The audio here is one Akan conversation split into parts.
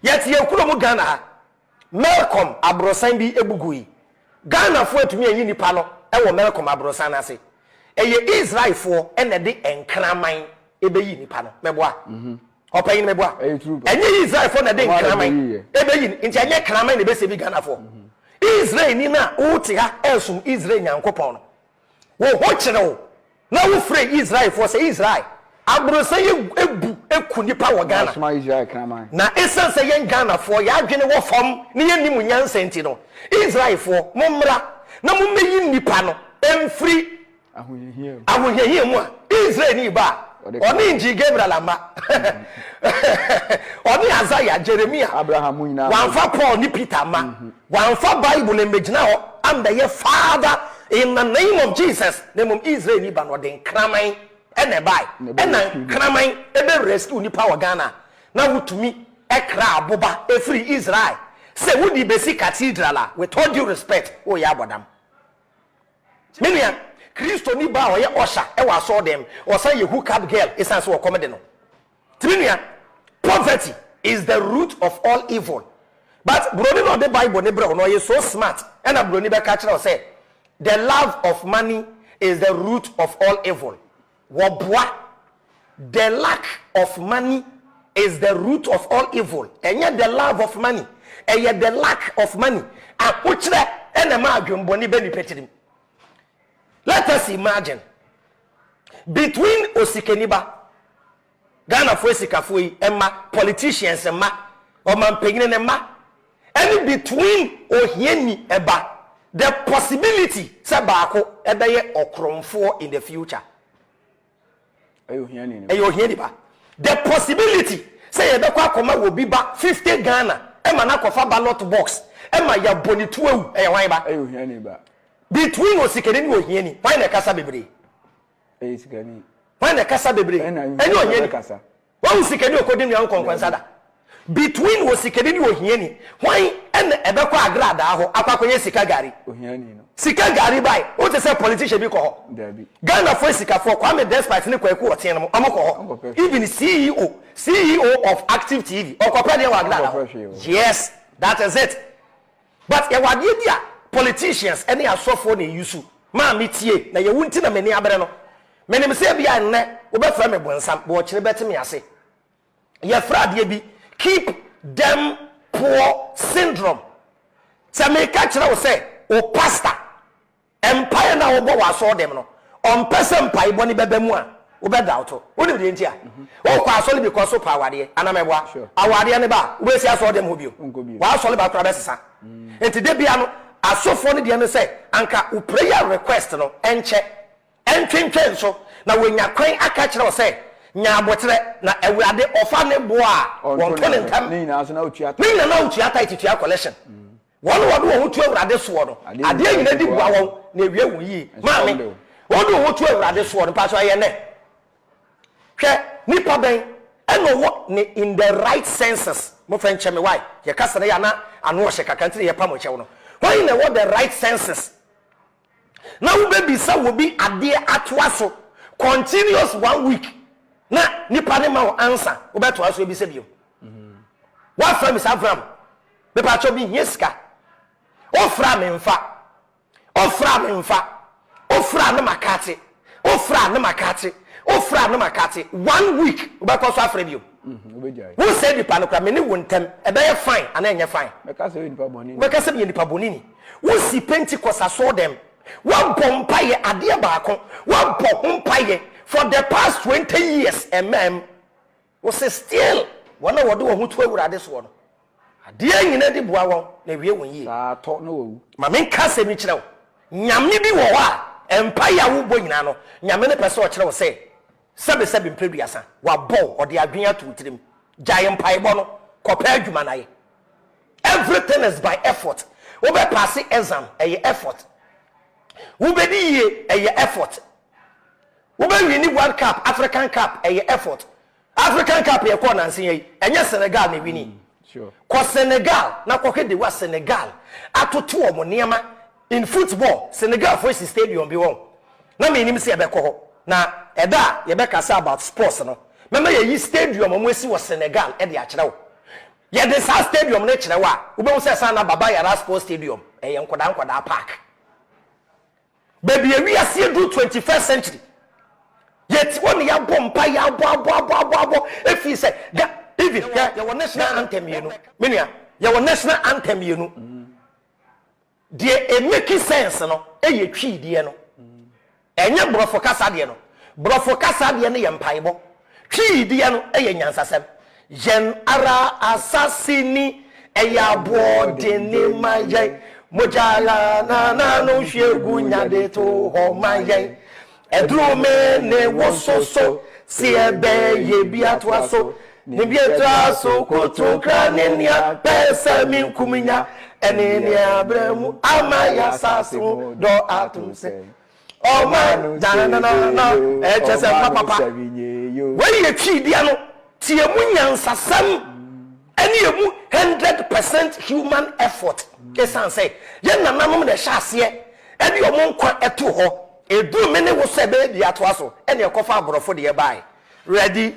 yet ye kuno mu Ghana Malcolm abrosan bi ebugui Ghana fo atumi ayi nipa no e wo Malcolm abrosan ase eye Israel fo e na de enkraman ebeyi nipa no meboa opayin meboa enye Israel fo na de enkraman ebeyi nti enye kraman na be se bi Ghana fo Israel ni na uti ha esum Israel nyankopon no wo ho kire wo na wo free Israel fo se Israel abrosan ebu eku nipa wo Ghana na esense yen Ghana fo ya adwene wo fom ne yenim nyansa enti no Israel fo mommra na mommeyi nipa no emfiri ahohehie mu a Israel ni ba oni nji Gabriel ama oni Isaiah Jeremiah Abraham nyina wanfa Paul ni Peter ma wanfa Bible emegina ho am the ye Father in the name of Jesus name Israel ni ba no den kraman ene bai ena kraman ebe rescue ni power Ghana na wutumi ekra aboba efri Israel say wudi besi cathedral with all due respect o ya abodam menia Christo ni ba o ye osha e wa so dem o say ye hook up girl isan so comedy no timinia poverty is the root of all evil but broni no the Bible ne bro no you so smart and broni be catch now say the love of money is the root of all evil. Wabwa, the lack of money is the root of all evil. And yet the love of money, and yet the lack of money. Let us imagine between Osikeniba, Ghana Fuesikafui, Emma, politicians, Emma, or Mampegin Emma, and between Ohieni Eba, the possibility Sabako Ebeye or Kromfo in the future. The possibility say Ebekwa Koma will be back 50 Ghana, Emma Nakofa ballot box, Emma ya bonituo, between Osikeni Ohieni, why the Casa Bebre? Why the Casa Bebre? And you are Casa. One Sikeni according to Uncle Consada. Between Osikeni Ohieni, why and Ebekwa Agrada, Apakoye Sikagari? Sikagari by what is a politician because Ghana for Sika for Kwame despite ni kweku otienmo amoko even CEO of Active TV or Kopede Wagrada. Yes, that is it. But e wade dia politicians any asofo na yusu ma metie na ye wunti na mani abere no menim se bia nne wo be fra me bonsam bo kire betime ase ye fra de bi keep them poor syndrome. Se me ka kire wo se o pastor empire na wo bo wa so dem no on person pai boni bebe mu a wo be doubt wo ni de ntia wo kwa so le because so pa awade anamebwa awade ne ba wo esi aso dem ho bio wa so le ba kra be sesa enti de bia no asofo ne de no say anka wo prayer request no enche entwentwen so na wo nya kwan aka kire wo say nya abotre na awurade ofa ne bo a won to ne ntam ni na so na otua titua collection one word who to awurade so no ade nyina di bua won na ewie wu yi maame one who to awurade so no pa so aye ne hwe nipa ben eno wo ne in the right senses mo fa nche me why ye kasa na ya na anu o shekaka ntire ye pa mo chewo no why na what the right senses na wo be sa wo bi ade atwa so continuous 1 week na nipa ne ma wo answer wo beto aso bi se bio wa fra mi sa fra me pa cho bi yeska ofra me mfa ofra na makate 1 week ubako so afre bio who said the panokra me ni wontem e be fine ana enye fine beka se nipa bonini who si Pentecost aso dem one bompa ye ade baako one bompa ye for the past 20 years was still one of wo hu to awurade so no ade nyina di boa won na wie won yi sa to no wu ma men ka se mi kire wo nyame bi wo ha empire wo bo nyina no nyame ne pese o kire wo se sebe mpeduasa wa bo ode adwen atu tirim giant pie bo no kopa adwuma na ye everything is by effort wo be pass exam effort wo be di ye effort wo be win World Cup African Cup effort African Cup ye ko nansen yi enye Senegal na wini sure ko Senegal na ko hede wa Senegal atoto o mo niema in football Senegal for stadium bi won na me nim se ye be ko ho na eda ye be kasa about sports no mema ye yi stadium mo esi wo Senegal e de a kire wo ye de sa stadium na kire wa wo be say sana baba yara sports stadium ye nkoda park baby we are see do 21st century yet one ya bompa ya bo if he say even your national anthem you know menia your national anthem you know dey make sense no ye twi de no enye brofo kasa de no brofo kasa de no ye mpaebo twi de no ye nyansasem yen ara assassini eya bode ni maye mojala na no hwegu nyade to ho maye edrume ne wososo si ebe ye biatwa so ni biatwa so koto kranenia pesa min kuminya eneni abremu amaya sasu do atumse oh man na chese papa when you twi dia no tie mu nyansasam eni emu 100% human effort kesan say ye nananom de hyase eni omo nkwa eto ho edu me ne wo se be dia to aso eni ekofa aborofo de bai ready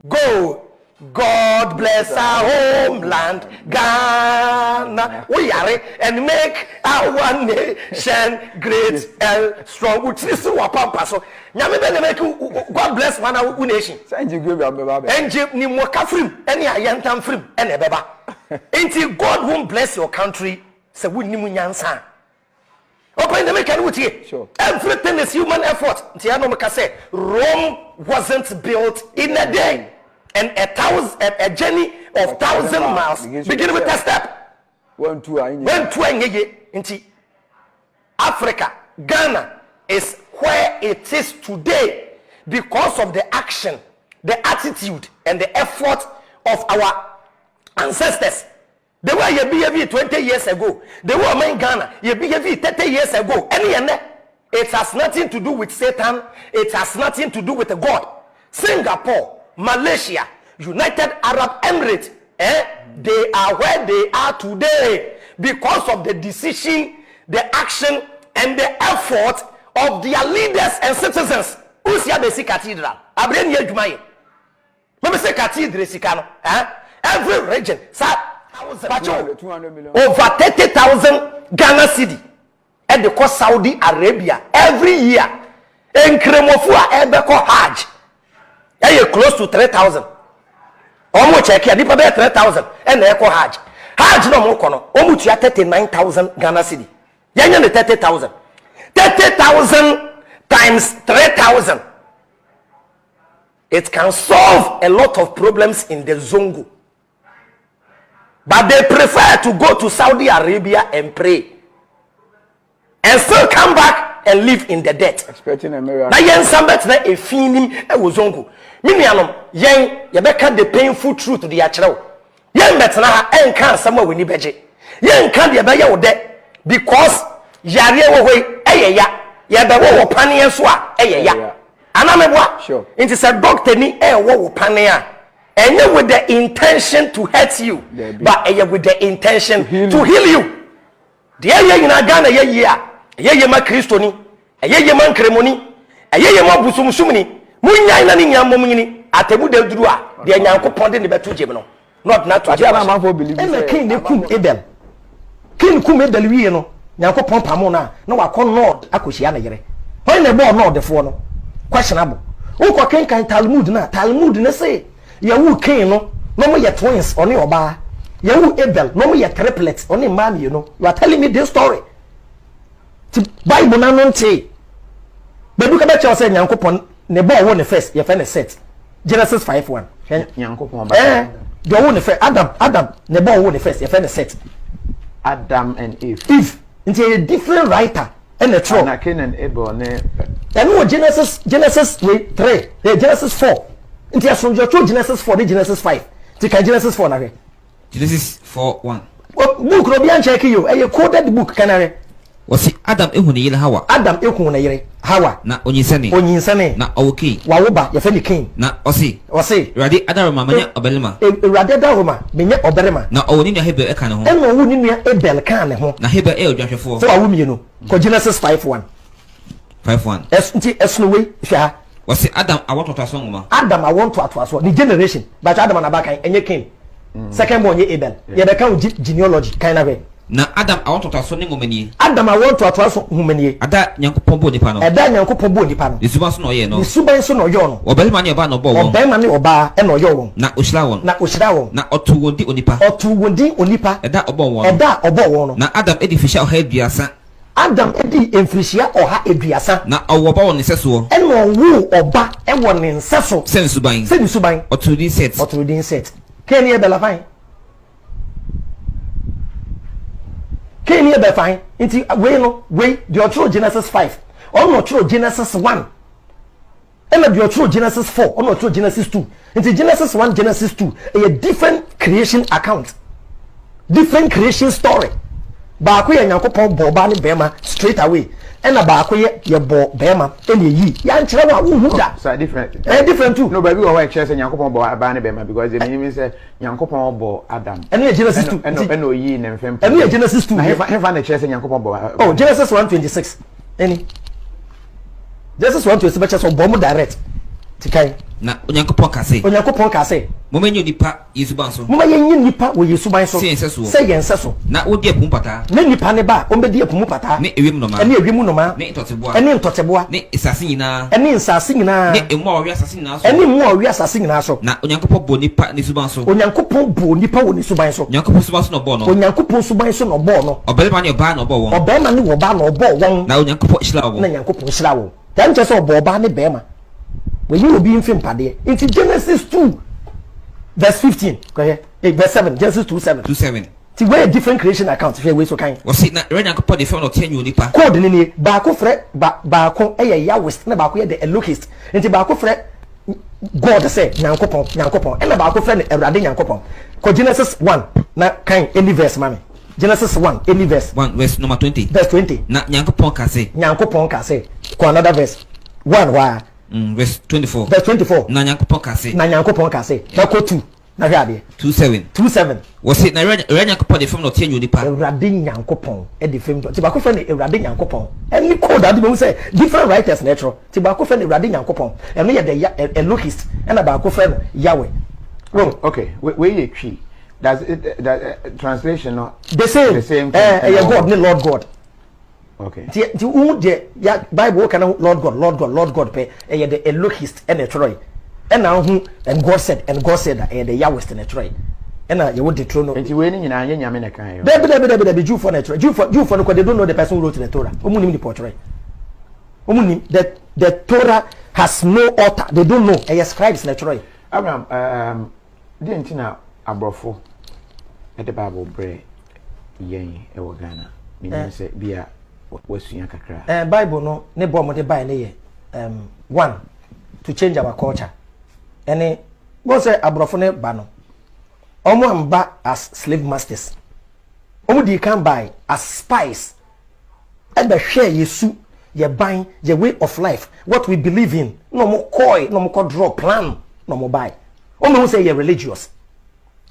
go. God bless our homeland, Ghana. We are and make our nation great and strong. We try to wapampa so. Nyame be make God bless man our nation. Send you give am and ni mo kafrim, any ayantam frim, and beba. Until God won't bless your country, se we ni mu nyansa. Open the make and here. Sure. Everything is human effort. Tiano meka say Rome wasn't built in a day. And a journey of 1,000 miles begin with a step. When two into Africa, Ghana is where it is today because of the action, the attitude, and the effort of our ancestors. They were your BAV 20 years ago. They were in Ghana, your BAV 30 years ago. It has nothing to do with Satan. It has nothing to do with God. Singapore, Malaysia, United Arab Emirates, they are where they are today because of the decision, the action, and the effort of their leaders and citizens. Usia Besi Cathedral. Abren Yejumaye. Let me say Cathedral Sikano. Every region, over 30,000 Ghana city at the coast Saudi Arabia every year. En Kremofua Ebeko Hajj. Close to 3,000. Almost check here, deeper than 3,000. And Echo Hajj. Hajj no more kono. Almost 39,000 Ghana city. Yanyan 30,000. 30,000 times 3,000. It can solve a lot of problems in the Zongo. But they prefer to go to Saudi Arabia and pray. And still come back and live in the debt. Expecting a miracle. Now yen sambet na e finim e wozongo. Minianom yen ye beka the painful truth the achrew. Yen betna ha enka asama weni beje. Yen kan de be ye wo de because yare wo hoi eyeya. Ye be wo pane enso a eyeya. Anamebwa. Sure. It is a doctor ni e wo pane a. Enye with the intention to hurt you, but enye with the intention to heal you. The ye ina Ghana ye ye ma Kristo ni ye ma nkremoni ye ma busumsumni munya ina ni nyammo nyini atemu da duru a de nyankopon de ne beto jebe no not to jebe man for believe say king ne kum Abel wi no nyankopon pamo na wakọ nord akohia na yere hoy ne bo nord defo no questionable unko ken kan Talmud na say ye wu king no mo ye twins oni oba ye wu Abel no mo ye triplets oni man you know you are telling me this story. The Bible na no nte bedu ka be che say nyankopon ne bo wo ne first ye fe ne set Genesis 5:1 nyankopon ba do wo ne first Adam ne bo wo ne first ye fe ne set Adam and Eve into a different writer and the true na Cain and Abel ne and no Genesis 3 Genesis 4 into from your Genesis 4 Genesis 5 to Genesis 4 na Genesis 4:1 book no bi an check you a coded book kanare wasi Adam ehu ne yire Hawa Hawa na onyinsane na owoki wawoba ye fe ni king na osi Radi Adaroma manya obelema Radi Adaroma menya oberema na owoni nua Hebel eka ne ho eno wo ni nua Abel kan ne ho na Hebel odwahwefo so awu mienu ko Genesis 5:1 nti esno we hwa wasi Adam awototo asongoma Adam awonto ato aso ni generation but Adam na bakan enye king second born ye Abel ye be kan genealogy kind of way na Adam I want to so ne ngomani Adam I want to aso ngomani ada Nyankopon bo nipa no ada Nyankopon bo nipa no isuban so no ye no isuban so no yo no obelma ne oba no bo won obelma ne oba e no yo won na ohyira won na otu wondi onipa eda obo won no na Adam edi fisha oha aduasa Adam edi emfirihia oha aduasa na owoba won seso e no wu oba e won ne nseso sensuban otu din set keni e bela fine keni e be fine inti we the true Genesis 5 or no true Genesis 1 and the true Genesis 4 or no true Genesis 2 inti Genesis 1 Genesis 2 a different creation account different creation story ba ko ye Nyankopon bo ba ne bema straight away and ba ko ye bo bema and yi ya nkyere wa wo huda so different different too no baby we were say Nyankopon bo ba ne bema because the meaning say Nyankopon bo Adam and Genesis 2 and no yi ne mfem and Genesis 2 hefa na say Nyankopon bo oh Genesis 1:26 any Genesis 1:26 becha so bomb direct tikai na Onyankopon kase momenyo nipa Yesuban so moma yenyi nipa wo Yesuban so se yense so na odi epum pata na nipa ne ba ombedi epum pata ne ewem no ma ne ntoteboa ne isase nyina ne emu awi asase nyina so na Onyankopon bo nipa ne Yesuban so Onyankopon bo nipa wo Yesuban so Onyankopon suban so no bo no Onyankopon suban so no bo no obelma ne oba no bo won obelma ne oba no bo won na Onyankopon hyira wo na Onyankopon hyira wo dan che so oba ne bema when you will be in film pade into Genesis 2 verse 15 go here verse 7 Genesis 2:7 ti where different creation account if we so kind o see na Onyankopon de fe no te anyu nipa code ni ba ko frɛ ba ko Yahweh na ba ko ye the Elohist into ba ko frɛ God say Nyankopon and ba ko frɛ ne Awurade Nyankopon ko Genesis 1 na kind any verse mami Genesis 1 any verse 1 verse number 20 verse 20 na Nyankopon ka say ko another verse 1 wa verse 24 na Nyankopon ka say na ko 2 na hwade 27 was it na Nyankopon de fam no te anyu nipa Awurade Nyankopon e de fam ti ba ko fa ne Awurade Nyankopon any code ade be say different writers natural ti ba ko fa ne Awurade Nyankopon e no ye the Elohist and ba ko fa Yahweh okay where you tree does it that translation no the same God ne Lord God. Okay. The who the Bible can Lord God pay the Elohist and a Troy. And now who and God said that the Yahweh and a Troy. And you would the throne. And you winning in a Yamina kind. Baby, Jew for nature. Jew for they don't know the person who wrote the Torah. Umunim the portrait. Umunim that the Torah has no author. They don't know. A scribes in a Troy. Abraham, didn't you know Abrofo at the Bible bread? Yea, Ghana. Meaning say beer. Bible no ne bo mo de buy ne one to change our culture and go say abrofo ne ba no omo amba as slave masters omo di can buy as spies and the share yesu ye buy ye way of life what we believe in no mo koi no mo draw plan no mo buy omo say ye religious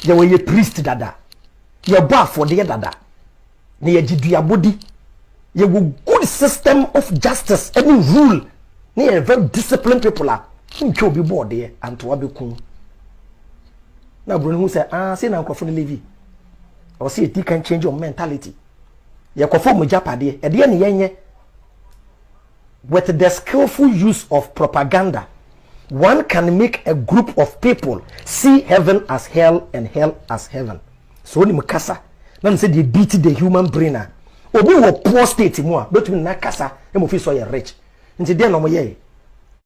ye we ye priest dada ye ba for the dada ne ye jidua body you will good system of justice any rule near very disciplined people are who be bored there and to be cool now Bruno who say say na nkofo levi or say it can change your mentality you conform with japade e de ne yenye with the skillful use of propaganda one can make a group of people see heaven as hell and hell as heaven so ni mukasa na say they beat the human brain obi wo poor state mu a between na kasa e mo fi so ye rich nti dey no mo ye